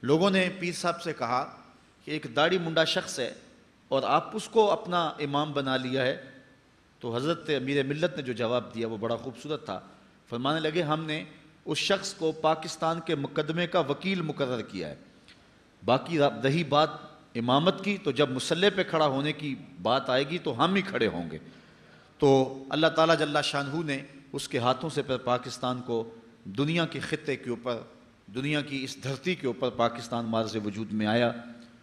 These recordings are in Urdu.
لوگوں نے پیر صاحب سے کہا کہ ایک داڑھی منڈا شخص ہے اور آپ اس کو اپنا امام بنا لیا ہے. تو حضرت امیر ملت نے جو جواب دیا وہ بڑا خوبصورت تھا. فرمانے لگے ہم نے اس شخص کو پاکستان کے مقدمے کا وکیل مقرر کیا ہے. باقی رہی بات امامت کی تو جب مسلح پہ کھڑا ہونے کی بات آئے گی تو ہم ہی کھڑے ہوں گے. تو اللہ تعالیٰ جل شانہ نے اس کے ہاتھوں سے پھر پاکستان کو دنیا کے خطے کے اوپر، دنیا کی اس دھرتی کے اوپر پاکستان معرض وجود میں آیا.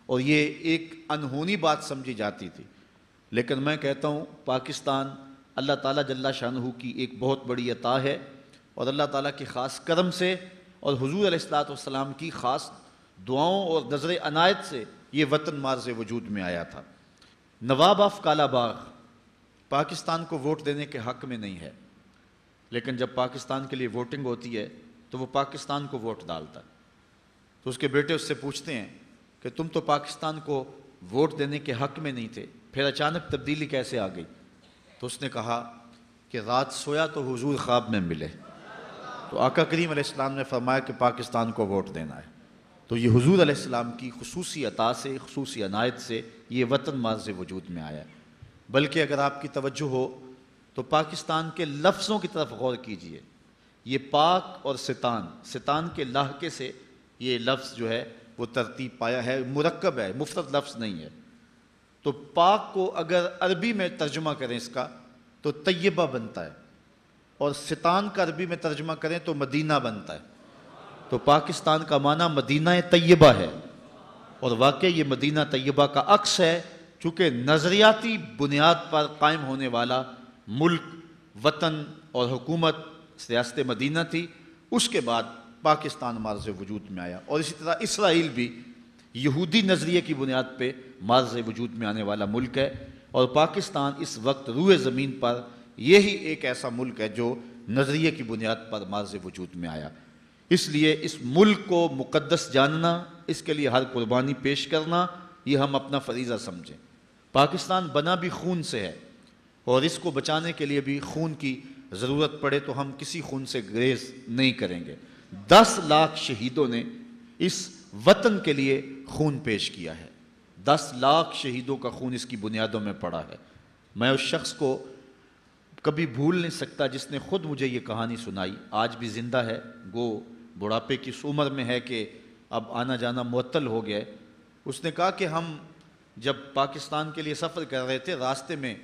اور یہ ایک انہونی بات سمجھی جاتی تھی، لیکن میں کہتا ہوں پاکستان اللہ تعالیٰ جل شانہ کی ایک بہت بڑی عطا ہے، اور اللہ تعالیٰ کے خاص کرم سے اور حضور علیہ الصلوۃ والسلام کی خاص دعاؤں اور نظر عنایت سے یہ وطن معرض وجود میں آیا تھا. نواب آف کالا باغ پاکستان کو ووٹ دینے کے حق میں نہیں ہے، لیکن جب پاکستان کے لیے ووٹنگ ہوتی ہے تو وہ پاکستان کو ووٹ ڈالتا ہے. تو اس کے بیٹے اس سے پوچھتے ہیں کہ تم تو پاکستان کو ووٹ دینے کے حق میں نہیں تھے، پھر اچانک تبدیلی کیسے آ گئی؟ تو اس نے کہا کہ رات سویا تو حضور خواب میں ملے. تو آقا کریم علیہ السلام نے فرمایا کہ پاکستان کو ووٹ دینا ہے. تو یہ حضور علیہ السلام کی خصوصی عطا سے، خصوصی عنایت سے یہ وطن معرض وجود میں آیا. بلکہ اگر آپ کی توجہ ہو تو پاکستان کے لفظوں کی طرف غور کیجئے. یہ پاک اور ستان، ستان کے لاحقے سے یہ لفظ جو ہے وہ ترتیب پایا ہے، مرکب ہے، مفرد لفظ نہیں ہے. تو پاک کو اگر عربی میں ترجمہ کریں اس کا تو طیبہ بنتا ہے، اور ستان کا عربی میں ترجمہ کریں تو مدینہ بنتا ہے. تو پاکستان کا معنی مدینہ طیبہ ہے، اور واقعی یہ مدینہ طیبہ کا عکس ہے، چونکہ نظریاتی بنیاد پر قائم ہونے والا ملک، وطن اور حکومت ریاست مدینہ تھی. اس کے بعد پاکستان معرض وجود میں آیا، اور اسی طرح اسرائیل بھی یہودی نظریے کی بنیاد پہ معرض وجود میں آنے والا ملک ہے. اور پاکستان اس وقت روئے زمین پر یہی ایک ایسا ملک ہے جو نظریے کی بنیاد پر معرض وجود میں آیا. اس لیے اس ملک کو مقدس جاننا، اس کے لیے ہر قربانی پیش کرنا، یہ ہم اپنا فریضہ سمجھیں. پاکستان بنا بھی خون سے ہے، اور اس کو بچانے کے لیے بھی خون کی ضرورت پڑے تو ہم کسی خون سے گریز نہیں کریں گے. 10 لاکھ شہیدوں نے اس وطن کے لیے خون پیش کیا ہے. 10 لاکھ شہیدوں کا خون اس کی بنیادوں میں پڑا ہے. میں اس شخص کو کبھی بھول نہیں سکتا جس نے خود مجھے یہ کہانی سنائی، آج بھی زندہ ہے، گو بڑھاپے کی اس عمر میں ہے کہ اب آنا جانا معطل ہو گیا ہے. اس نے کہا کہ ہم جب پاکستان کے لیے سفر کر رہے تھے، راستے میں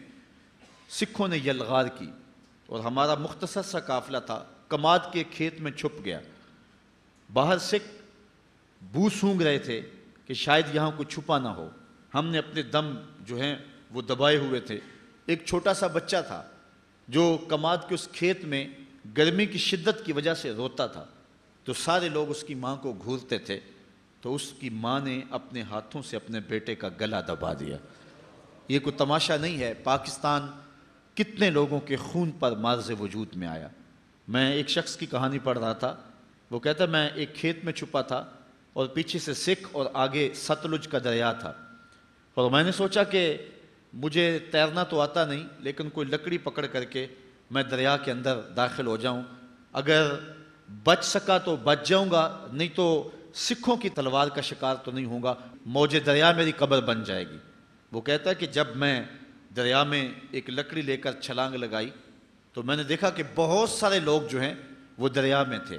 سکھوں نے یلغار کی، اور ہمارا مختصر سا قافلہ تھا، کماد کے کھیت میں چھپ گیا. باہر سکھ بو سونگھ رہے تھے کہ شاید یہاں کوئی چھپا نہ ہو. ہم نے اپنے دم جو ہیں وہ دبائے ہوئے تھے. ایک چھوٹا سا بچہ تھا جو کماد کے اس کھیت میں گرمی کی شدت کی وجہ سے روتا تھا. تو سارے لوگ اس کی ماں کو گھورتے تھے، تو اس کی ماں نے اپنے ہاتھوں سے اپنے بیٹے کا گلا دبا دیا. یہ کوئی تماشا نہیں ہے، پاکستان کتنے لوگوں کے خون پر معرض وجود میں آیا. میں ایک شخص کی کہانی پڑھ رہا تھا، وہ کہتا میں ایک کھیت میں چھپا تھا اور پیچھے سے سکھ اور آگے ستلج کا دریا تھا، اور میں نے سوچا کہ مجھے تیرنا تو آتا نہیں، لیکن کوئی لکڑی پکڑ کر کے میں دریا کے اندر داخل ہو جاؤں، اگر بچ سکا تو بچ جاؤں گا، نہیں تو سکھوں کی تلوار کا شکار تو نہیں ہوں گا، موج دریا میری قبر بن جائے گی. وہ کہتا ہے کہ جب میں دریا میں ایک لکڑی لے کر چھلانگ لگائی تو میں نے دیکھا کہ بہت سارے لوگ جو ہیں وہ دریا میں تھے،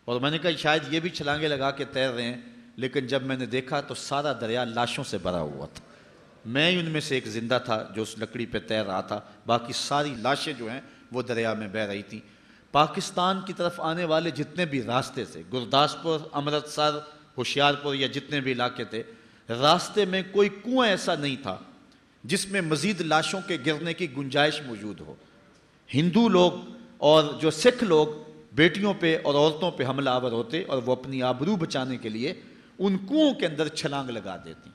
اور میں نے کہا شاید یہ بھی چھلانگیں لگا کے تیر رہے ہیں، لیکن جب میں نے دیکھا تو سارا دریا لاشوں سے بھرا ہوا تھا. میں ہی ان میں سے ایک زندہ تھا جو اس لکڑی پہ تیر رہا تھا، باقی ساری لاشیں جو ہیں وہ دریا میں بہہ رہی تھیں. پاکستان کی طرف آنے والے جتنے بھی راستے تھے، گرداسپور، امرتسر، ہوشیارپور یا جتنے بھی علاقے تھے، راستے میں کوئی کنواں ایسا نہیں تھا جس میں مزید لاشوں کے گرنے کی گنجائش موجود ہو. ہندو لوگ اور جو سکھ لوگ بیٹیوں پہ اور عورتوں پہ حملہ آور ہوتے، اور وہ اپنی آبرو بچانے کے لیے ان کنوؤں کے اندر چھلانگ لگا دیتی،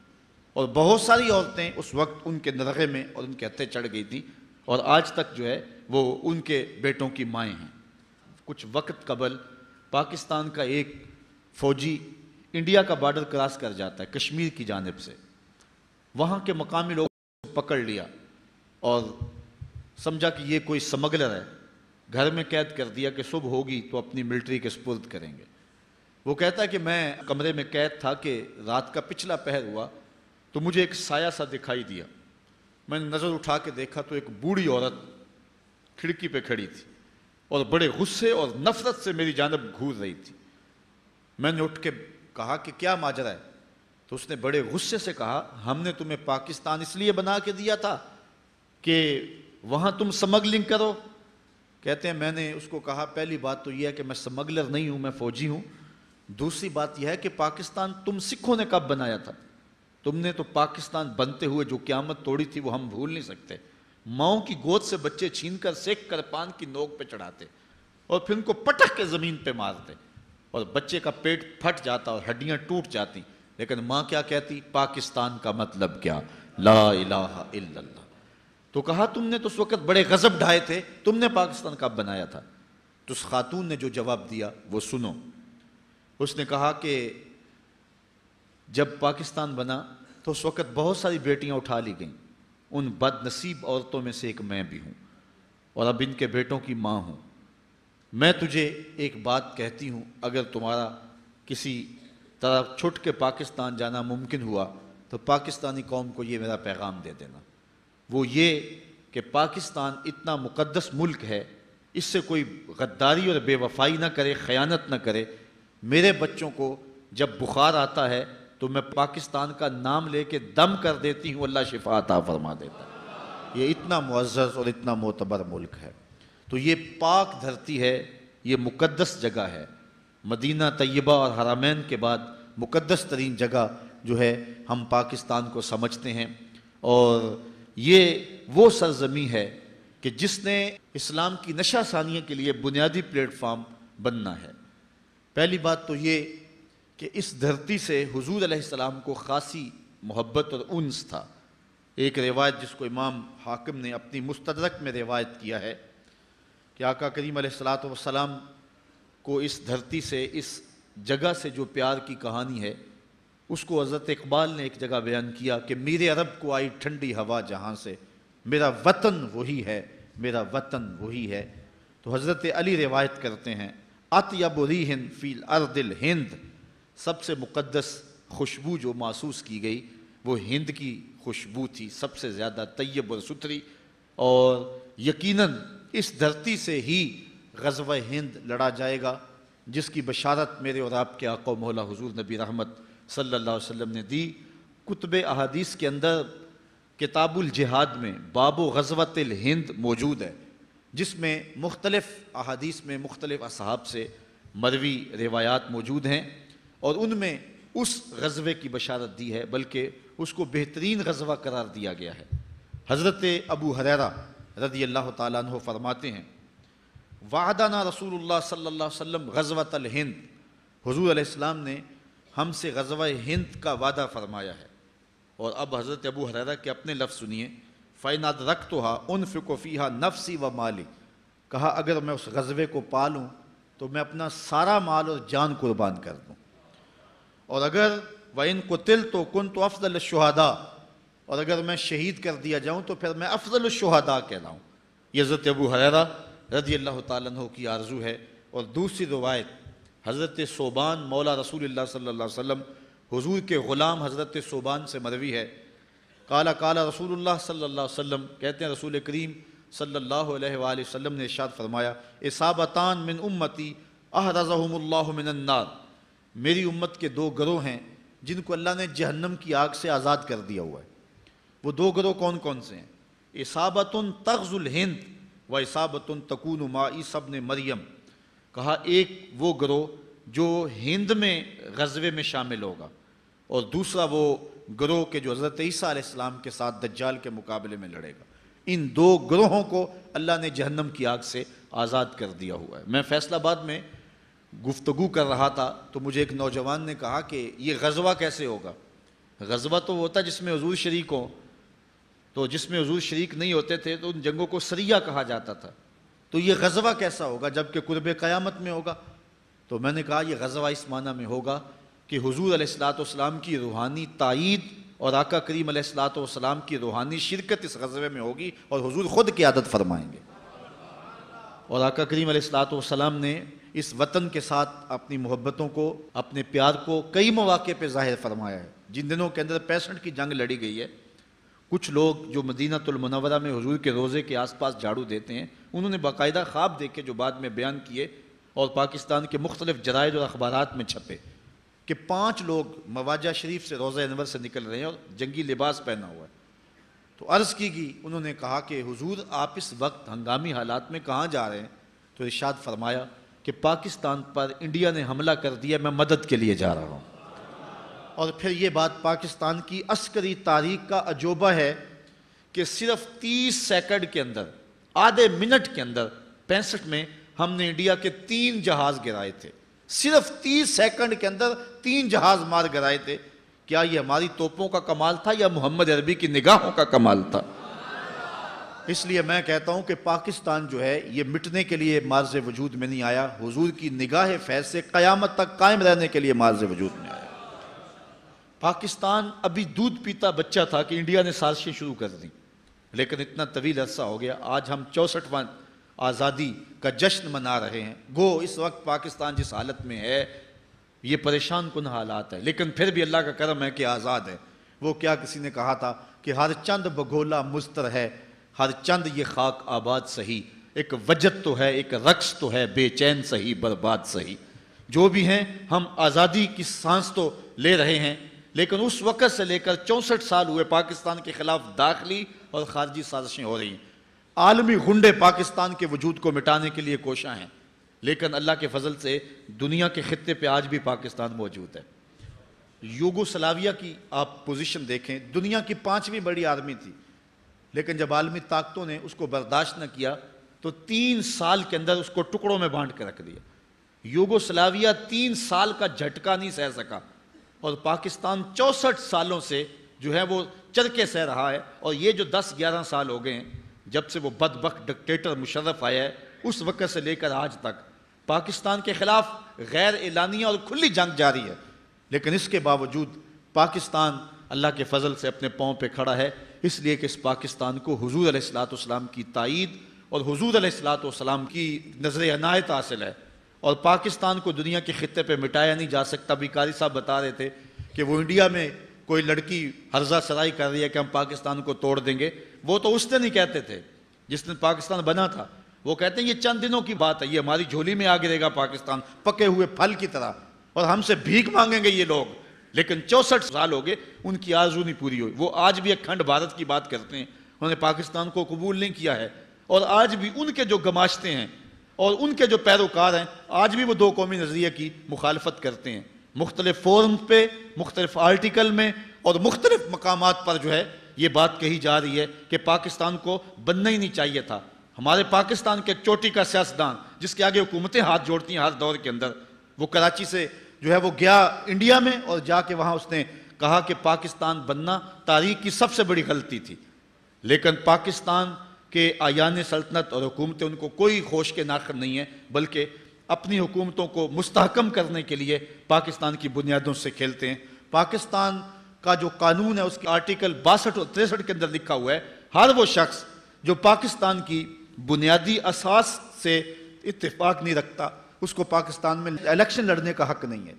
اور بہت ساری عورتیں اس وقت ان کے نرغے میں اور ان کے ہتھے چڑھ گئی تھی، اور آج تک جو ہے وہ ان کے بیٹوں کی مائیں ہیں. کچھ وقت قبل پاکستان کا ایک فوجی انڈیا کا بارڈر کراس کر جاتا ہے کشمیر کی جانب سے. وہاں کے مقامی لوگ پکڑ لیا اور سمجھا کہ یہ کوئی سمگلر ہے، گھر میں قید کر دیا کہ صبح ہوگی تو اپنی ملٹری کے سپرد کریں گے. وہ کہتا ہے کہ میں کمرے میں قید تھا کہ رات کا پچھلا پہر ہوا تو مجھے ایک سایہ سا دکھائی دیا. میں نے نظر اٹھا کے دیکھا تو ایک بوڑھی عورت کھڑکی پہ کھڑی تھی اور بڑے غصے اور نفرت سے میری جانب گھور رہی تھی. میں نے اٹھ کے کہا کہ کیا ماجرا ہے؟ تو اس نے بڑے غصے سے کہا ہم نے تمہیں پاکستان اس لیے بنا کے دیا تھا کہ وہاں تم سمگلنگ کرو. کہتے ہیں میں نے اس کو کہا پہلی بات تو یہ ہے کہ میں سمگلر نہیں ہوں، میں فوجی ہوں. دوسری بات یہ ہے کہ پاکستان تم سکھوں نے کب بنایا تھا؟ تم نے تو پاکستان بنتے ہوئے جو قیامت توڑی تھی وہ ہم بھول نہیں سکتے. ماؤں کی گود سے بچے چھین کر سیک کر پان کی نوک پہ چڑھاتے اور پھر ان کو پٹک کے زمین پہ مارتے اور بچے کا پیٹ پھٹ جاتا اور ہڈیاں ٹوٹ جاتی، لیکن ماں کیا کہتی؟ پاکستان کا مطلب کیا؟ لا الہ الا اللہ. تو کہا تم نے تو اس وقت بڑے غضب ڈھائے تھے، تم نے پاکستان کب بنایا تھا؟ تو اس خاتون نے جو جواب دیا وہ سنو. اس نے کہا کہ جب پاکستان بنا تو اس وقت بہت ساری بیٹیاں اٹھا لی گئیں، ان بد نصیب عورتوں میں سے ایک میں بھی ہوں اور اب ان کے بیٹوں کی ماں ہوں. میں تجھے ایک بات کہتی ہوں، اگر تمہارا کسی طرح چھٹ کے پاکستان جانا ممکن ہوا تو پاکستانی قوم کو یہ میرا پیغام دے دینا، وہ یہ کہ پاکستان اتنا مقدس ملک ہے، اس سے کوئی غداری اور بے وفائی نہ کرے، خیانت نہ کرے. میرے بچوں کو جب بخار آتا ہے تو میں پاکستان کا نام لے کے دم کر دیتی ہوں، اللہ شفا عطا فرما دیتا ہے. یہ اتنا معزز اور اتنا معتبر ملک ہے. تو یہ پاک دھرتی ہے، یہ مقدس جگہ ہے. مدینہ طیبہ اور حرمین کے بعد مقدس ترین جگہ جو ہے ہم پاکستان کو سمجھتے ہیں، اور یہ وہ سرزمین ہے کہ جس نے اسلام کی نشہ ثانیہ کے لیے بنیادی پلیٹ فارم بننا ہے. پہلی بات تو یہ کہ اس دھرتی سے حضور علیہ السلام کو خاصی محبت اور انس تھا. ایک روایت جس کو امام حاکم نے اپنی مستدرک میں روایت کیا ہے کہ آقا کریم علیہ السلام کو اس دھرتی سے، اس جگہ سے جو پیار کی کہانی ہے اس کو حضرت اقبال نے ایک جگہ بیان کیا کہ میرے عرب کو آئی ٹھنڈی ہوا جہاں سے، میرا وطن وہی ہے، میرا وطن وہی ہے. تو حضرت علی روایت کرتے ہیں اطیب ریح فی الارض الہند، سب سے مقدس خوشبو جو محسوس کی گئی وہ ہند کی خوشبو تھی، سب سے زیادہ طیب اور ستھری. اور یقیناً اس دھرتی سے ہی غزوہ ہند لڑا جائے گا جس کی بشارت میرے اور آپ کے آقا و مولا حضور نبی رحمت صلی اللہ علیہ وسلم نے دی. کتب احادیث کے اندر کتاب الجہاد میں باب غزوۃ الہند موجود ہے، جس میں مختلف احادیث میں مختلف اصحاب سے مروی روایات موجود ہیں، اور ان میں اس غزوے کی بشارت دی ہے، بلکہ اس کو بہترین غزوہ قرار دیا گیا ہے. حضرت ابو ہریرہ رضی اللہ تعالیٰ عنہ فرماتے ہیں وعدنا رسول اللہ صلی اللہ علیہ وسلم غزوۃ الہند، حضور علیہ السلام نے ہم سے غزوہ ہند کا وعدہ فرمایا ہے. اور اب حضرت ابو ہریرہ کے اپنے لفظ سنیے فَإِنْ أَدْرَكْتُهَا أُنْفِقُ فِيهَا نَفْسِي وَمَالِي، کہا اگر میں اس غزوے کو پالوں تو میں اپنا سارا مال اور جان قربان کر دوں، اور اگر وَإِنْ قُتِلْتُ كُنْتُ أَفْضَلَ الشُّهَدَاء، اور اگر میں شہید کر دیا جاؤں تو پھر میں افضل الشہداء کہلاؤں. یہ حضرت ابو ہریرہ رضی اللہ تعالیٰ عنہ کی آرزو ہے. اور دوسری روایت حضرت ثوبان مولا رسول اللہ صلی اللہ علیہ وسلم، حضور کے غلام حضرت ثوبان سے مروی ہے، قال قال رسول اللہ صلی اللہ علیہ وسلم، کہتے ہیں رسول کریم صلی اللہ علیہ وآلہ وسلم نے ارشاد فرمایا اصابتان من امتی احرزہم اللہ من النار، میری امت کے دو گروہ ہیں جن کو اللہ نے جہنم کی آگ سے آزاد کر دیا ہوا ہے. وہ دو گروہ کون کون سے ہیں؟ اصابت تغزو الہند و اصابت تکون مع عیسی ابن مریم. کہا ایک وہ گروہ جو ہند میں غزوے میں شامل ہوگا، اور دوسرا وہ گروہ کے جو حضرت عیسیٰ علیہ السلام کے ساتھ دجال کے مقابلے میں لڑے گا. ان دو گروہوں کو اللہ نے جہنم کی آگ سے آزاد کر دیا ہوا ہے. میں فیصل آباد میں گفتگو کر رہا تھا تو مجھے ایک نوجوان نے کہا کہ یہ غزوہ کیسے ہوگا؟ غزوہ تو ہوتا جس میں حضور شریک ہوں، تو جس میں حضور شریک نہیں ہوتے تھے تو ان جنگوں کو سریہ کہا جاتا تھا. تو یہ غزوہ کیسا ہوگا جبکہ قرب قیامت میں ہوگا؟ تو میں نے کہا یہ غزوہ اس معنی میں ہوگا کہ حضور علیہ السلام کی روحانی تائید اور آقا کریم علیہ السلام کی روحانی شرکت اس غزوے میں ہوگی، اور حضور خود قیادت فرمائیں گے. اور آقا کریم علیہ السلام نے اس وطن کے ساتھ اپنی محبتوں کو، اپنے پیار کو کئی مواقع پہ ظاہر فرمایا ہے۔ جن دنوں کے اندر 65 کی جنگ لڑی گئی ہے، کچھ لوگ جو مدینہ المنورہ میں حضور کے روضے کے آس پاس جھاڑو دیتے ہیں، انہوں نے باقاعدہ خواب دیکھے جو بعد میں بیان کیے اور پاکستان کے مختلف جرائد اور اخبارات میں چھپے کہ 5 لوگ مواجہ شریف سے روضہ انور سے نکل رہے ہیں اور جنگی لباس پہنا ہوا ہے۔ تو عرض کی گئی، انہوں نے کہا کہ حضور آپ اس وقت ہنگامی حالات میں کہاں جا رہے ہیں؟ تو ارشاد فرمایا کہ پاکستان پر انڈیا نے حملہ کر دیا، میں مدد کے لیے جا رہا ہوں۔ اور پھر یہ بات پاکستان کی عسکری تاریخ کا عجوبہ ہے کہ صرف 30 سیکنڈ کے اندر، آدھے منٹ کے اندر 65 میں ہم نے انڈیا کے 3 جہاز گرائے تھے۔ صرف 30 سیکنڈ کے اندر 3 جہاز مار گرائے تھے۔ کیا یہ ہماری توپوں کا کمال تھا یا محمد عربی کی نگاہوں کا کمال تھا؟ اس لیے میں کہتا ہوں کہ پاکستان جو ہے یہ مٹنے کے لیے معرض وجود میں نہیں آیا، حضور کی نگاہ فیض سے قیامت تک قائم رہنے کے لیے معرض وجود میں آیا۔ پاکستان ابھی دودھ پیتا بچہ تھا کہ انڈیا نے سازشیں شروع کر دیں، لیکن اتنا طویل عرصہ ہو گیا، آج ہم 64واں آزادی کا جشن منا رہے ہیں۔ گو اس وقت پاکستان جس حالت میں ہے یہ پریشان کن حالات ہے، لیکن پھر بھی اللہ کا کرم ہے کہ آزاد ہے۔ وہ کیا کسی نے کہا تھا کہ ہر چند بگولا مستر ہے، ہر چند یہ خاک آباد سہی، ایک وجد تو ہے ایک رقص تو ہے، بے چین سہی برباد سہی۔ جو بھی ہیں ہم آزادی کی سانس تو لے رہے ہیں، لیکن اس وقت سے لے کر 64 سال ہوئے پاکستان کے خلاف داخلی اور خارجی سازشیں ہو رہی ہیں۔ عالمی غنڈے پاکستان کے وجود کو مٹانے کے لیے کوشاں ہیں، لیکن اللہ کے فضل سے دنیا کے خطے پہ آج بھی پاکستان موجود ہے۔ یوگوسلاویہ کی آپ پوزیشن دیکھیں، دنیا کی 5ویں بڑی آرمی تھی، لیکن جب عالمی طاقتوں نے اس کو برداشت نہ کیا تو 3 سال کے اندر اس کو ٹکڑوں میں بانٹ کے رکھ دیا۔ یوگوسلاویہ 3 سال کا جھٹکا نہیں سہ سکا، اور پاکستان 64 سالوں سے جو ہے وہ چرکے سہ رہا ہے۔ اور یہ جو 10-11 سال ہو گئے ہیں جب سے وہ بدبخت ڈکٹیٹر مشرف آیا ہے، اس وقت سے لے کر آج تک پاکستان کے خلاف غیر اعلانیہ اور کھلی جنگ جاری ہے، لیکن اس کے باوجود پاکستان اللہ کے فضل سے اپنے پاؤں پہ کھڑا ہے، اس لیے کہ اس پاکستان کو حضور علیہ السلام کی تائید اور حضور علیہ السلام کی نظر عنایت حاصل ہے، اور پاکستان کو دنیا کے خطے پہ مٹایا نہیں جا سکتا۔ ابھی قاری صاحب بتا رہے تھے کہ وہ انڈیا میں کوئی لڑکی ہرزہ سرائی کر رہی ہے کہ ہم پاکستان کو توڑ دیں گے، وہ تو اس نے نہیں کہتے تھے جس نے پاکستان بنا تھا، وہ کہتے ہیں یہ چند دنوں کی بات ہے، یہ ہماری جھولی میں آ گرے گا پاکستان پکے ہوئے پھل کی طرح، اور ہم سے بھیک مانگیں گے یہ لوگ۔ لیکن 64 سال ہو گئے، ان کی آرزو نہیں پوری ہوئی۔ وہ آج بھی اکھنڈ بھارت کی بات کرتے ہیں، انہوں نے پاکستان کو قبول نہیں کیا ہے، اور آج بھی ان کے جو گماشتے ہیں اور ان کے جو پیروکار ہیں آج بھی وہ 2 قومی نظریے کی مخالفت کرتے ہیں، مختلف فورم پہ، مختلف آرٹیکل میں اور مختلف مقامات پر جو ہے یہ بات کہی جا رہی ہے کہ پاکستان کو بننا ہی نہیں چاہیے تھا۔ ہمارے پاکستان کے چوٹی کا سیاستدان جس کے آگے حکومتیں ہاتھ جوڑتی ہیں ہر دور کے اندر، وہ کراچی سے جو ہے وہ گیا انڈیا میں، اور جا کے وہاں اس نے کہا کہ پاکستان بننا تاریخ کی سب سے بڑی غلطی تھی، لیکن پاکستان کہ آیان سلطنت اور حکومتیں ان کو کوئی ہوش کے ناخن نہیں ہیں، بلکہ اپنی حکومتوں کو مستحکم کرنے کے لیے پاکستان کی بنیادوں سے کھیلتے ہیں۔ پاکستان کا جو قانون ہے اس کے آرٹیکل 62 اور 63 کے اندر لکھا ہوا ہے، ہر وہ شخص جو پاکستان کی بنیادی اساس سے اتفاق نہیں رکھتا اس کو پاکستان میں الیکشن لڑنے کا حق نہیں ہے،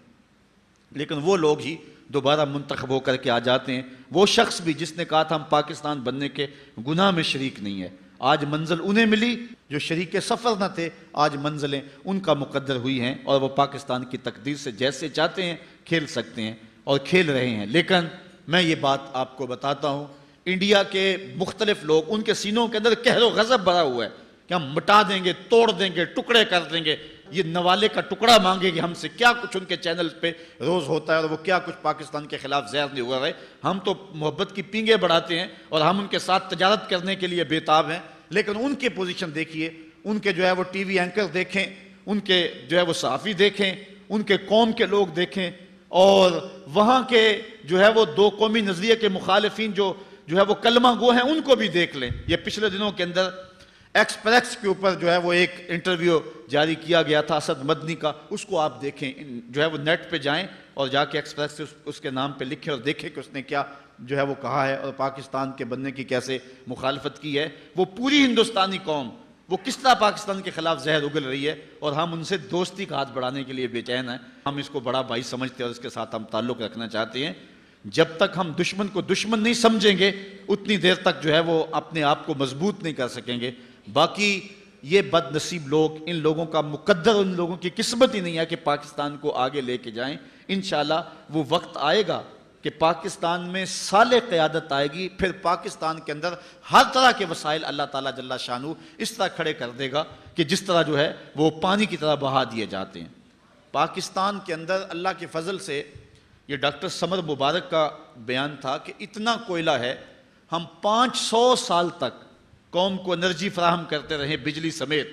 لیکن وہ لوگ ہی دوبارہ منتخب ہو کر کے آ جاتے ہیں۔ وہ شخص بھی جس نے کہا تھا ہم پاکستان بننے کے گناہ میں شریک نہیں ہے، آج منزل انہیں ملی جو شریک سفر نہ تھے، آج منزلیں ان کا مقدر ہوئی ہیں، اور وہ پاکستان کی تقدیر سے جیسے چاہتے ہیں کھیل سکتے ہیں اور کھیل رہے ہیں۔ لیکن میں یہ بات آپ کو بتاتا ہوں، انڈیا کے مختلف لوگ ان کے سینوں کے اندر قہر و غضب بھرا ہوا ہے کہ ہم مٹا دیں گے، توڑ دیں گے، ٹکڑے کر دیں گے، یہ نوالے کا ٹکڑا مانگے گی ہم سے۔ کیا کچھ ان کے چینل پہ روز ہوتا ہے، اور وہ کیا کچھ پاکستان کے خلاف زہر نہیں ہوا ہے۔ ہم تو محبت کی پینگیں بڑھاتے ہیں اور ہم ان کے ساتھ تجارت کرنے کے لیے بےتاب ہیں، لیکن ان کی پوزیشن دیکھیے، ان کے جو ہے وہ ٹی وی اینکر دیکھیں، ان کے جو ہے وہ صحافی دیکھیں، ان کے قوم کے لوگ دیکھیں، اور وہاں کے جو ہے وہ 2 قومی نظریے کے مخالفین جو ہے وہ کلمہ گو ہیں ان کو بھی دیکھ لیں۔ یہ پچھلے دنوں کے اندر ایکسپریس کے اوپر جو ہے وہ ایک انٹرویو جاری کیا گیا تھا اسد مدنی کا، اس کو آپ دیکھیں، جو ہے وہ نیٹ پہ جائیں اور جا کے ایکسپریس سے اس کے نام پہ لکھیں اور دیکھیں کہ اس نے کیا جو ہے وہ کہا ہے اور پاکستان کے بننے کی کیسے مخالفت کی ہے۔ وہ پوری ہندوستانی قوم وہ کس طرح پاکستان کے خلاف زہر اگل رہی ہے، اور ہم ان سے دوستی کا ہاتھ بڑھانے کے لیے بے چین ہیں۔ ہم اس کو بڑا بھائی سمجھتے ہیں اور اس کے ساتھ ہم تعلق رکھنا چاہتے ہیں۔ جب تک ہم دشمن کو دشمن نہیں سمجھیں گے اتنی دیر تک جو ہے وہ اپنے آپ کو مضبوط نہیں کر سکیں گے۔ باقی یہ بد نصیب لوگ، ان لوگوں کا مقدر، ان لوگوں کی قسمت ہی نہیں ہے کہ پاکستان کو آگے لے کے جائیں۔ انشاءاللہ وہ وقت آئے گا کہ پاکستان میں صالح قیادت آئے گی، پھر پاکستان کے اندر ہر طرح کے وسائل اللہ تعالیٰ جل شانہ اس طرح کھڑے کر دے گا کہ جس طرح جو ہے وہ پانی کی طرح بہا دیے جاتے ہیں۔ پاکستان کے اندر اللہ کے فضل سے، یہ ڈاکٹر سمر مبارک کا بیان تھا کہ اتنا کوئلہ ہے، ہم 500 سال تک قوم کو انرجی فراہم کرتے رہے بجلی سمیت،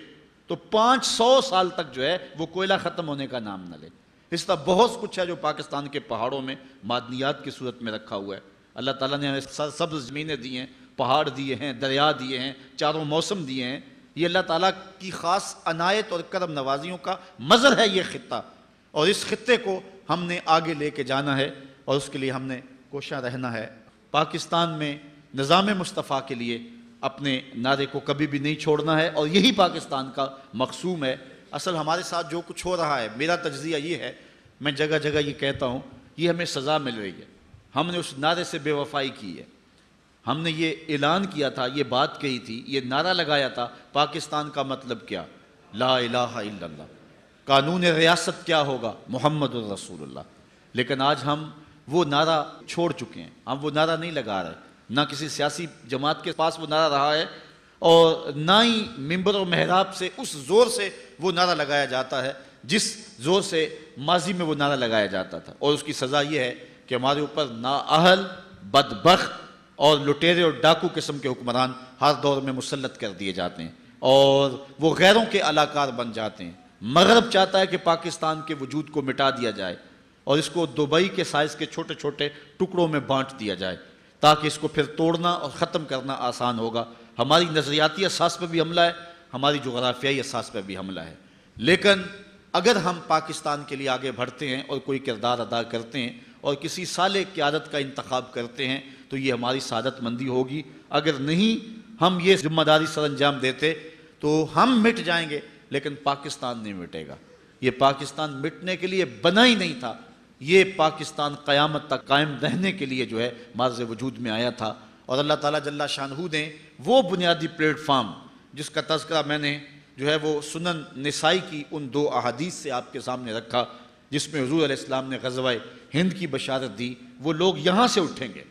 تو 500 سال تک جو ہے وہ کوئلہ ختم ہونے کا نام نہ لے۔ اس طرح بہت کچھ ہے جو پاکستان کے پہاڑوں میں معدنیات کی صورت میں رکھا ہوا ہے۔ اللہ تعالیٰ نے ہمیں سبز زمینیں دی ہیں، پہاڑ دیے ہیں، دریا دیے ہیں، چاروں موسم دیے ہیں۔ یہ اللہ تعالیٰ کی خاص عنایت اور کرم نوازیوں کا مظہر ہے یہ خطہ، اور اس خطے کو ہم نے آگے لے کے جانا ہے، اور اس کے لیے ہم نے کوشاں رہنا ہے۔ پاکستان میں نظام مصطفیٰ کے لیے اپنے نعرے کو کبھی بھی نہیں چھوڑنا ہے، اور یہی پاکستان کا مقصوم ہے۔ اصل ہمارے ساتھ جو کچھ ہو رہا ہے، میرا تجزیہ یہ ہے، میں جگہ جگہ یہ کہتا ہوں، یہ ہمیں سزا مل رہی ہے۔ ہم نے اس نعرے سے بے وفائی کی ہے، ہم نے یہ اعلان کیا تھا، یہ بات کہی تھی، یہ نعرہ لگایا تھا، پاکستان کا مطلب کیا؟ لا الہ الا اللہ۔ قانون ریاست کیا ہوگا؟ محمد الرسول اللہ۔ لیکن آج ہم وہ نعرہ چھوڑ چکے ہیں، ہم وہ نعرہ نہیں لگا رہے، نہ کسی سیاسی جماعت کے پاس وہ نعرہ رہا ہے، اور نہ ہی ممبر و محراب سے اس زور سے وہ نعرہ لگایا جاتا ہے جس زور سے ماضی میں وہ نعرہ لگایا جاتا تھا۔ اور اس کی سزا یہ ہے کہ ہمارے اوپر نااہل، بدبخت اور لٹیرے اور ڈاکو قسم کے حکمران ہر دور میں مسلط کر دیے جاتے ہیں، اور وہ غیروں کے علاقار بن جاتے ہیں۔ مغرب چاہتا ہے کہ پاکستان کے وجود کو مٹا دیا جائے، اور اس کو دبئی کے سائز کے چھوٹے چھوٹے ٹکڑوں میں بانٹ دیا جائے، تاکہ اس کو پھر توڑنا اور ختم کرنا آسان ہوگا۔ ہماری نظریاتی اساس پہ بھی حملہ ہے، ہماری جغرافیائی اساس پہ بھی حملہ ہے۔ لیکن اگر ہم پاکستان کے لیے آگے بڑھتے ہیں اور کوئی کردار ادا کرتے ہیں اور کسی صالح قیادت کا انتخاب کرتے ہیں تو یہ ہماری سعادت مندی ہوگی۔ اگر نہیں ہم یہ ذمہ داری سر انجام دیتے تو ہم مٹ جائیں گے، لیکن پاکستان نہیں مٹے گا۔ یہ پاکستان مٹنے کے لیے بنا ہی نہیں تھا، یہ پاکستان قیامت تک قائم رہنے کے لیے جو ہے معرض وجود میں آیا تھا۔ اور اللہ تعالیٰ جل شانہ نے وہ بنیادی پلیٹ فارم جس کا تذکرہ میں نے جو ہے وہ سنن نسائی کی ان 2 احادیث سے آپ کے سامنے رکھا، جس میں حضور علیہ السلام نے غزوہ ہند کی بشارت دی، وہ لوگ یہاں سے اٹھیں گے۔